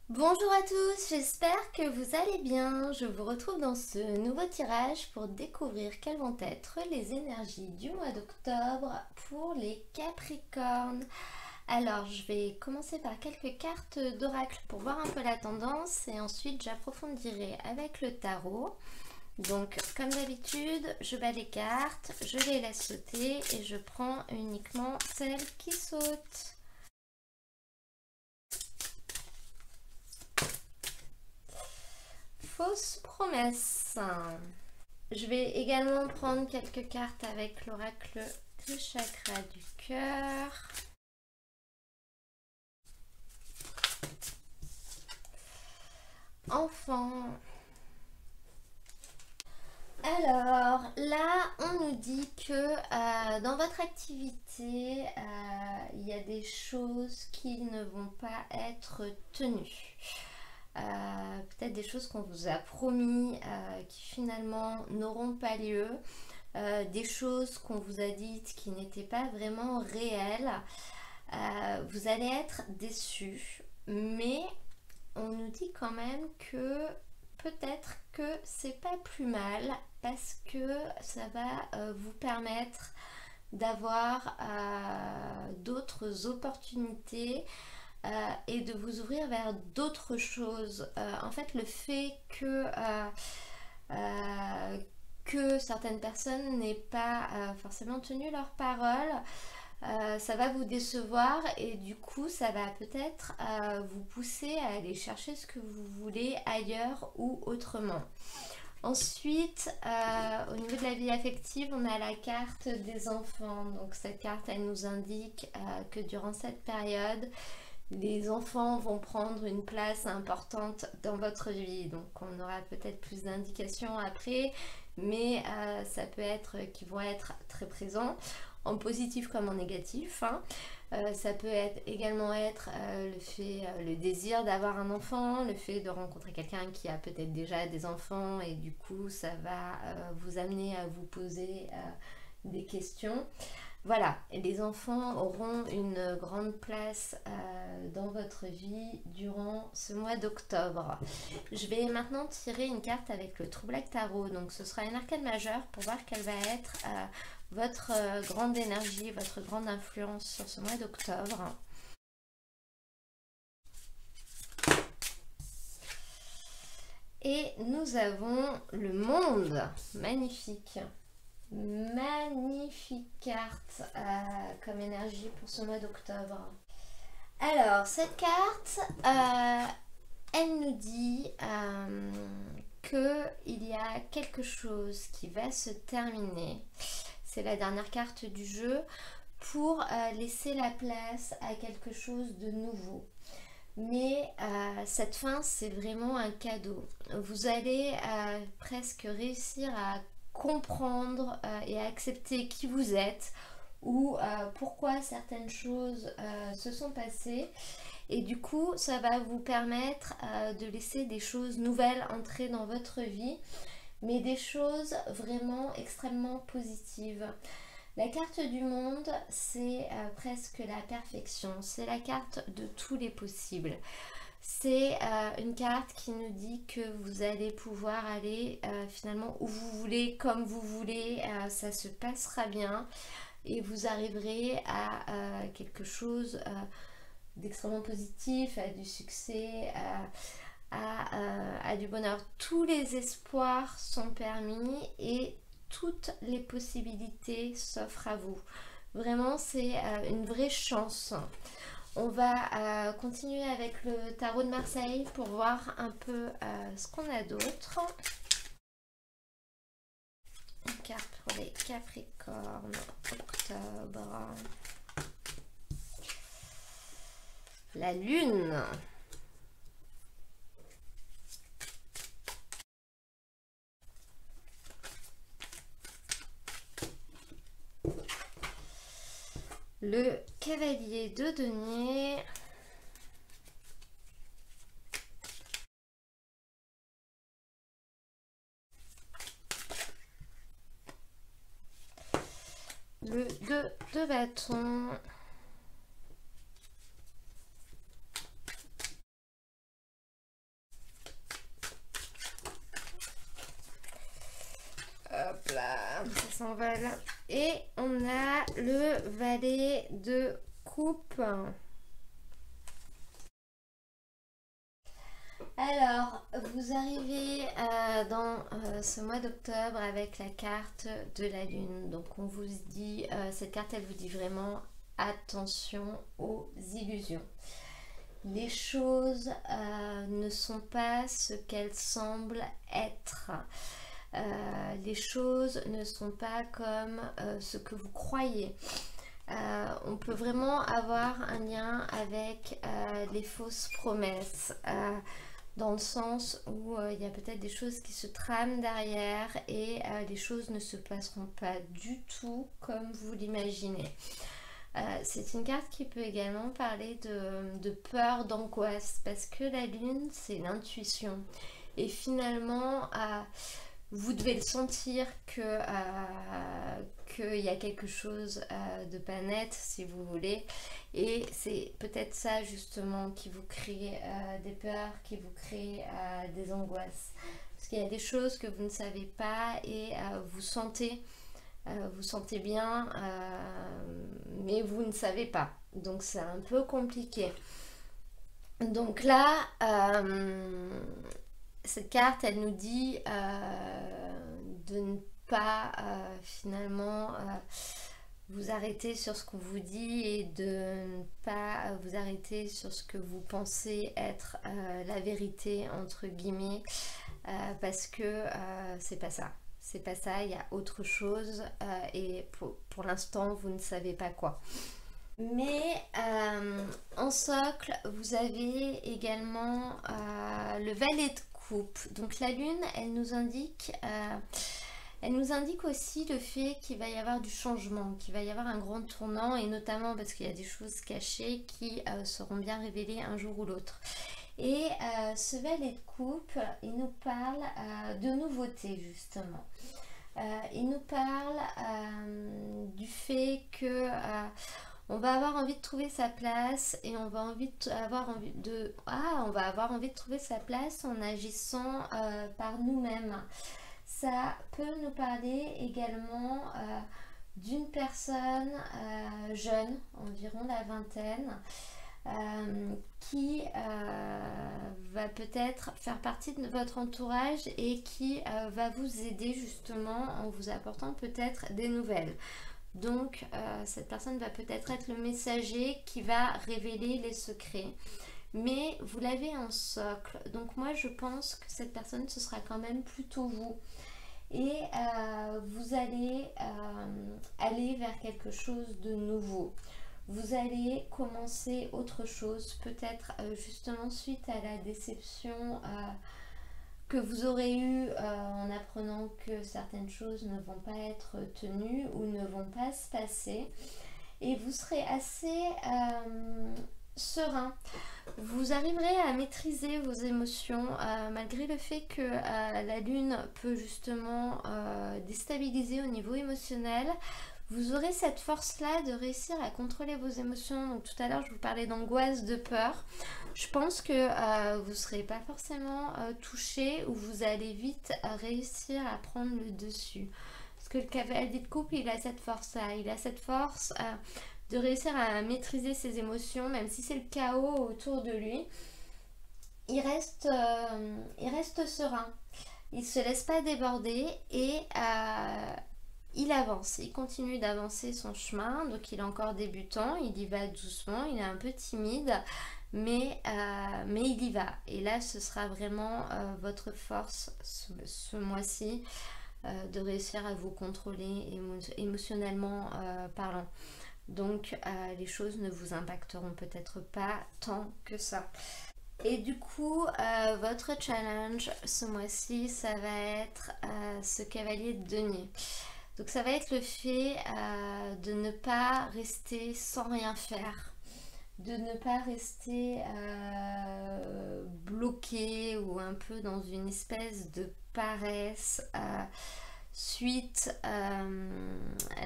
Bonjour à tous, j'espère que vous allez bien. Je vous retrouve dans ce nouveau tirage pour découvrir quelles vont être les énergies du mois d'octobre pour les Capricornes. Alors, je vais commencer par quelques cartes d'oracle pour voir un peu la tendance et ensuite j'approfondirai avec le tarot. Donc, comme d'habitude, je bats les cartes, je les laisse sauter et je prends uniquement celles qui sautent. Fausse promesse. Je vais également prendre quelques cartes avec l'oracle du chakra du cœur. Enfant. Alors là, on nous dit que dans votre activité, il y a des choses qui ne vont pas être tenues. Peut-être des choses qu'on vous a promis qui finalement n'auront pas lieu. Des choses qu'on vous a dites qui n'étaient pas vraiment réelles. Vous allez être déçus, mais on nous dit quand même que peut-être que c'est pas plus mal parce que ça va vous permettre d'avoir d'autres opportunités et de vous ouvrir vers d'autres choses. En fait, le fait que certaines personnes n'aient pas forcément tenu leur parole, ça va vous décevoir et du coup ça va peut-être vous pousser à aller chercher ce que vous voulez ailleurs ou autrement. Ensuite, au niveau de la vie affective, on a la carte des enfants. Donc cette carte, elle nous indique que durant cette période, les enfants vont prendre une place importante dans votre vie. Donc on aura peut-être plus d'indications après, mais ça peut être qu'ils vont être très présents, en positif comme en négatif. Ça peut également être le désir d'avoir un enfant, le fait de rencontrer quelqu'un qui a peut-être déjà des enfants et du coup ça va vous amener à vous poser des questions. Voilà, et les enfants auront une grande place dans votre vie durant ce mois d'octobre. Je vais maintenant tirer une carte avec le True Black Tarot. Donc ce sera une arcane majeure pour voir quelle va être votre grande énergie, votre grande influence sur ce mois d'octobre. Et nous avons le monde. Magnifique. Magnifique carte comme énergie pour ce mois d'octobre. Alors, cette carte, elle nous dit qu'il y a quelque chose qui va se terminer. C'est la dernière carte du jeu pour laisser la place à quelque chose de nouveau. Mais cette fin, c'est vraiment un cadeau. Vous allez presque réussir à comprendre et à accepter qui vous êtes ou pourquoi certaines choses se sont passées. Et du coup, ça va vous permettre de laisser des choses nouvelles entrer dans votre vie, mais des choses vraiment extrêmement positives. La carte du monde, c'est presque la perfection. C'est la carte de tous les possibles. C'est une carte qui nous dit que vous allez pouvoir aller finalement où vous voulez, comme vous voulez. Ça se passera bien et vous arriverez à quelque chose d'extrêmement positif, à du succès, à du bonheur. Tous les espoirs sont permis et toutes les possibilités s'offrent à vous. Vraiment, c'est une vraie chance. On va continuer avec le tarot de Marseille pour voir un peu ce qu'on a d'autre. Une carte pour les Capricornes, octobre. La Lune. Le cavalier de denier. Le 2 de bâton. s'envole. Et on a le valet de coupe. Alors, vous arrivez dans ce mois d'octobre avec la carte de la lune. Donc on vous dit, cette carte elle vous dit vraiment attention aux illusions. Les choses ne sont pas ce qu'elles semblent être. Les choses ne sont pas comme ce que vous croyez. On peut vraiment avoir un lien avec les fausses promesses. Dans le sens où il y a peut-être des choses qui se trament derrière et les choses ne se passeront pas du tout comme vous l'imaginez. C'est une carte qui peut également parler de peur, d'angoisse, parce que la lune, c'est l'intuition. Et finalement, vous devez le sentir qu'il y a quelque chose de pas net, si vous voulez. Et c'est peut-être ça, justement, qui vous crée des peurs, qui vous crée des angoisses. Parce qu'il y a des choses que vous ne savez pas et vous sentez bien, mais vous ne savez pas. Donc c'est un peu compliqué. Donc là, cette carte, elle nous dit de ne pas finalement vous arrêter sur ce qu'on vous dit et de ne pas vous arrêter sur ce que vous pensez être la vérité, entre guillemets, parce que c'est pas ça. C'est pas ça, il y a autre chose et pour l'instant, vous ne savez pas quoi. Mais en socle, vous avez également le valet de coupe. Donc la lune, elle nous indique aussi le fait qu'il va y avoir du changement, qu'il va y avoir un grand tournant, et notamment parce qu'il y a des choses cachées qui seront bien révélées un jour ou l'autre. Et ce valet de coupe, il nous parle de nouveautés, justement. Il nous parle du fait que on va avoir envie de trouver sa place et on va avoir envie de trouver sa place en agissant par nous-mêmes. Ça peut nous parler également d'une personne jeune, environ la vingtaine, qui va peut-être faire partie de votre entourage et qui va vous aider justement en vous apportant peut-être des nouvelles. Donc cette personne va peut-être être le messager qui va révéler les secrets. Mais vous l'avez en socle. Donc moi je pense que cette personne ce sera quand même plutôt vous. Et vous allez aller vers quelque chose de nouveau. Vous allez commencer autre chose, peut-être justement suite à la déception que vous aurez eue en apprenant que certaines choses ne vont pas être tenues ou ne vont pas se passer. Et vous serez assez serein. Vous arriverez à maîtriser vos émotions malgré le fait que la lune peut justement déstabiliser au niveau émotionnel. Vous aurez cette force-là de réussir à contrôler vos émotions. Donc tout à l'heure, je vous parlais d'angoisse, de peur. Je pense que vous ne serez pas forcément touché ou vous allez vite réussir à prendre le dessus. Parce que le cavalier de coupe, il a cette force-là. Il a cette force de réussir à maîtriser ses émotions, même si c'est le chaos autour de lui. Il reste serein. Il ne se laisse pas déborder et il avance, il continue d'avancer son chemin, donc il est encore débutant, il y va doucement, il est un peu timide, mais il y va. Et là, ce sera vraiment votre force ce mois-ci, de réussir à vous contrôler émotionnellement parlant. Donc les choses ne vous impacteront peut-être pas tant que ça. Et du coup, votre challenge ce mois-ci, ça va être ce cavalier de denier. Donc ça va être le fait de ne pas rester sans rien faire, de ne pas rester bloqué ou un peu dans une espèce de paresse suite à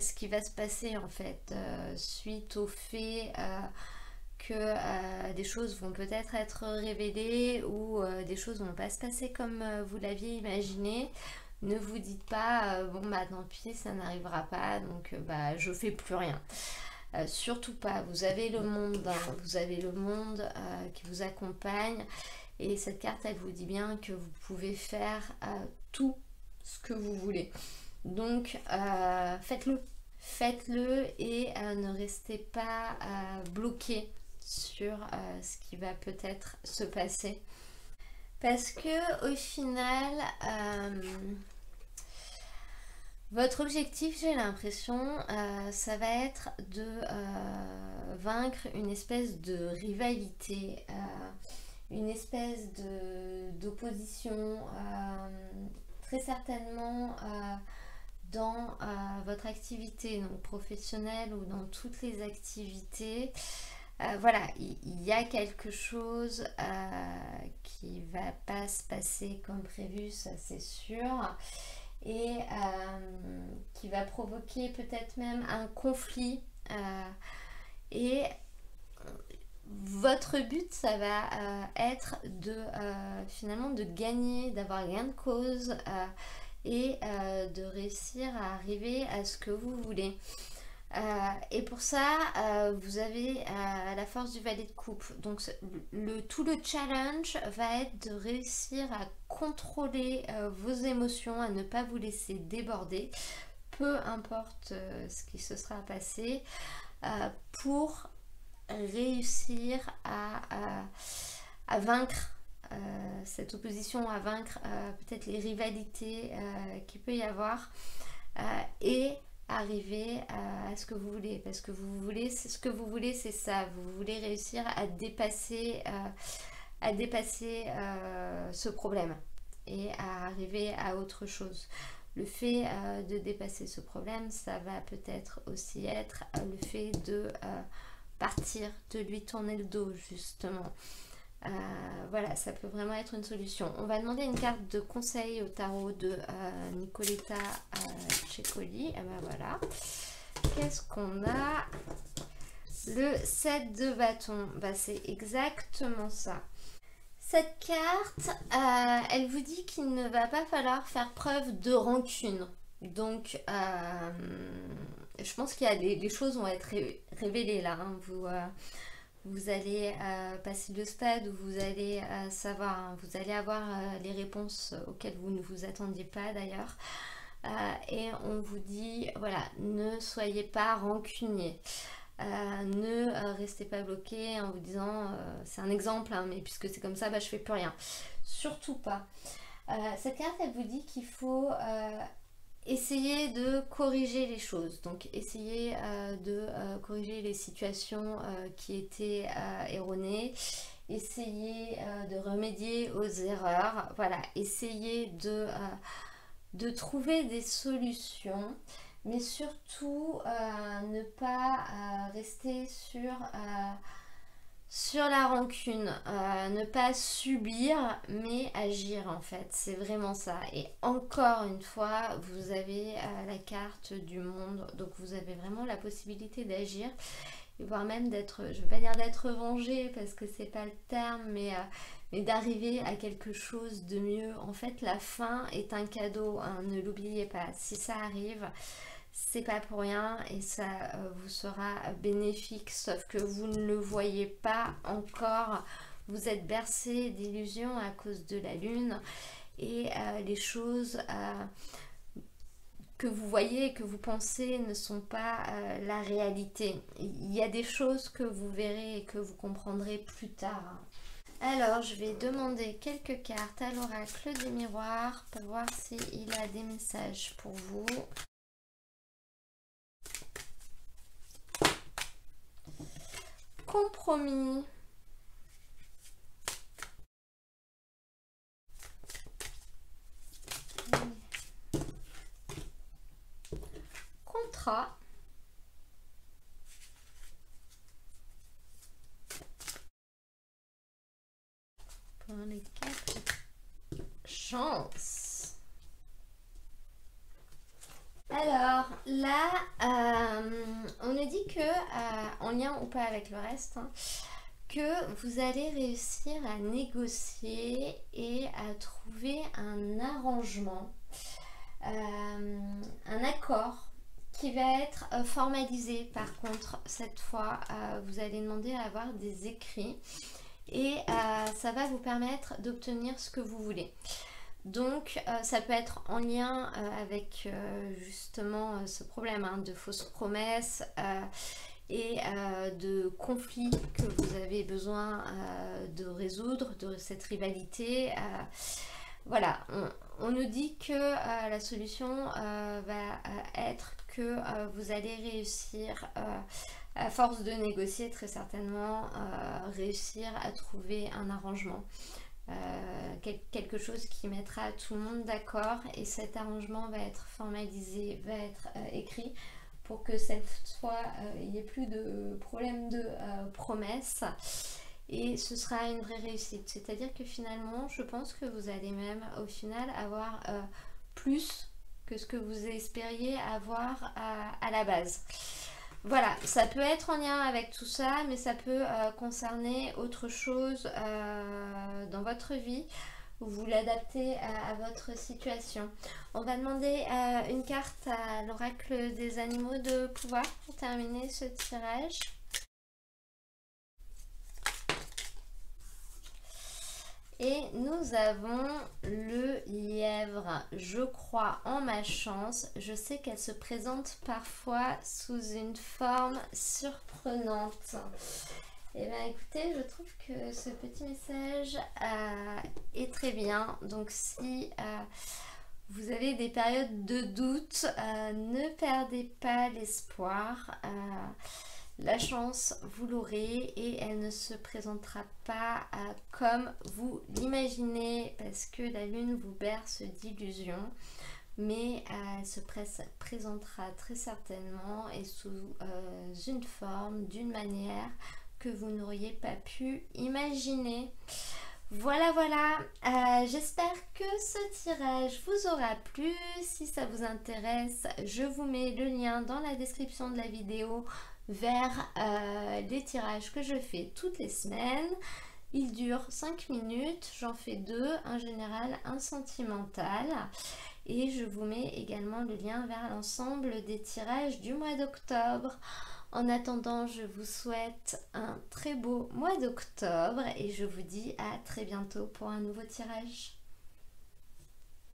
ce qui va se passer en fait, suite au fait que des choses vont peut-être être révélées ou des choses vont pas se passer comme vous l'aviez imaginé. Ne vous dites pas bon bah tant pis, ça n'arrivera pas, donc bah je fais plus rien. Surtout pas, vous avez le monde, hein, vous avez le monde qui vous accompagne, et cette carte elle vous dit bien que vous pouvez faire tout ce que vous voulez. Donc faites-le et ne restez pas bloqué sur ce qui va peut-être se passer. Parce que au final, votre objectif, j'ai l'impression, ça va être de vaincre une espèce de rivalité, une espèce d'opposition, très certainement dans votre activité donc professionnelle ou dans toutes les activités. Voilà, il y a quelque chose qui va pas se passer comme prévu, ça c'est sûr, et qui va provoquer peut-être même un conflit. Et votre but, ça va être de finalement de gagner, d'avoir gain de cause et de réussir à arriver à ce que vous voulez. Et pour ça, vous avez la force du valet de coupe. Donc tout le challenge va être de réussir à contrôler vos émotions, à ne pas vous laisser déborder, peu importe ce qui se sera passé, pour réussir à vaincre cette opposition, à vaincre peut-être les rivalités qu'il peut y avoir, et arriver à ce que vous voulez, parce que vous voulez, ce que vous voulez, c'est ça, vous voulez réussir à dépasser ce problème et à arriver à autre chose. Le fait de dépasser ce problème, ça va peut-être aussi être le fait de partir, de lui tourner le dos justement. Voilà, ça peut vraiment être une solution. On va demander une carte de conseil au tarot de Nicoletta Ceccoli. Et ben voilà. Qu'est-ce qu'on a? Le 7 de bâton. Bah, c'est exactement ça. Cette carte, elle vous dit qu'il ne va pas falloir faire preuve de rancune. Donc, je pense qu'il y a les choses vont être révélées là. Hein. Vous allez passer le stade où vous allez savoir, hein, vous allez avoir les réponses auxquelles vous ne vous attendiez pas d'ailleurs. Et on vous dit, voilà, ne soyez pas rancunier. Ne restez pas bloqué en vous disant, c'est un exemple, hein, mais puisque c'est comme ça, bah, je fais plus rien. Surtout pas. Cette carte, elle vous dit qu'il faut essayer de corriger les choses, donc essayer de corriger les situations qui étaient erronées, essayer de remédier aux erreurs, voilà, essayer de trouver des solutions, mais surtout ne pas rester sur la rancune, ne pas subir mais agir en fait, c'est vraiment ça. Et encore une fois, vous avez la carte du monde, donc vous avez vraiment la possibilité d'agir, et voire même d'être, je ne veux pas dire d'être vengé parce que c'est pas le terme, mais d'arriver à quelque chose de mieux. En fait, la fin est un cadeau, hein, ne l'oubliez pas, si ça arrive, c'est pas pour rien et ça vous sera bénéfique, sauf que vous ne le voyez pas encore, vous êtes bercé d'illusions à cause de la lune, et les choses que vous voyez et que vous pensez ne sont pas la réalité. Il y a des choses que vous verrez et que vous comprendrez plus tard. Alors, je vais demander quelques cartes à l'oracle des miroirs pour voir s'il a des messages pour vous. Compromis. Contrat. Pour les quatre. Chance. Alors là, on nous dit que, en lien ou pas avec le reste, hein, que vous allez réussir à négocier et à trouver un arrangement un accord qui va être formalisé. Par contre, cette fois, vous allez demander à avoir des écrits et ça va vous permettre d'obtenir ce que vous voulez. Donc ça peut être en lien avec justement ce problème de fausses promesses et de conflits que vous avez besoin de résoudre, de cette rivalité. Voilà, on nous dit que la solution va être que vous allez réussir, à force de négocier très certainement, réussir à trouver un arrangement. Quelque chose qui mettra tout le monde d'accord, et cet arrangement va être formalisé, va être écrit pour que cette fois il n'y ait plus de problème de promesses, et ce sera une vraie réussite. C'est à dire que finalement je pense que vous allez même au final avoir plus que ce que vous espériez avoir à la base. Voilà, ça peut être en lien avec tout ça, mais ça peut concerner autre chose dans votre vie. Vous l'adaptez à votre situation. On va demander une carte à l'oracle des animaux de pouvoir pour terminer ce tirage. Et nous avons le lièvre. Je crois en ma chance. Je sais qu'elle se présente parfois sous une forme surprenante. Et bien écoutez, je trouve que ce petit message est très bien. Donc si vous avez des périodes de doute, ne perdez pas l'espoir. La chance, vous l'aurez, et elle ne se présentera pas comme vous l'imaginez, parce que la lune vous berce d'illusions, mais elle se présentera très certainement et sous une forme, d'une manière que vous n'auriez pas pu imaginer. Voilà, j'espère que ce tirage vous aura plu. Si ça vous intéresse, je vous mets le lien dans la description de la vidéo vers les tirages que je fais toutes les semaines. Ils durent 5 minutes, j'en fais 2, un général, un sentimental. Et je vous mets également le lien vers l'ensemble des tirages du mois d'octobre. En attendant, je vous souhaite un très beau mois d'octobre et je vous dis à très bientôt pour un nouveau tirage.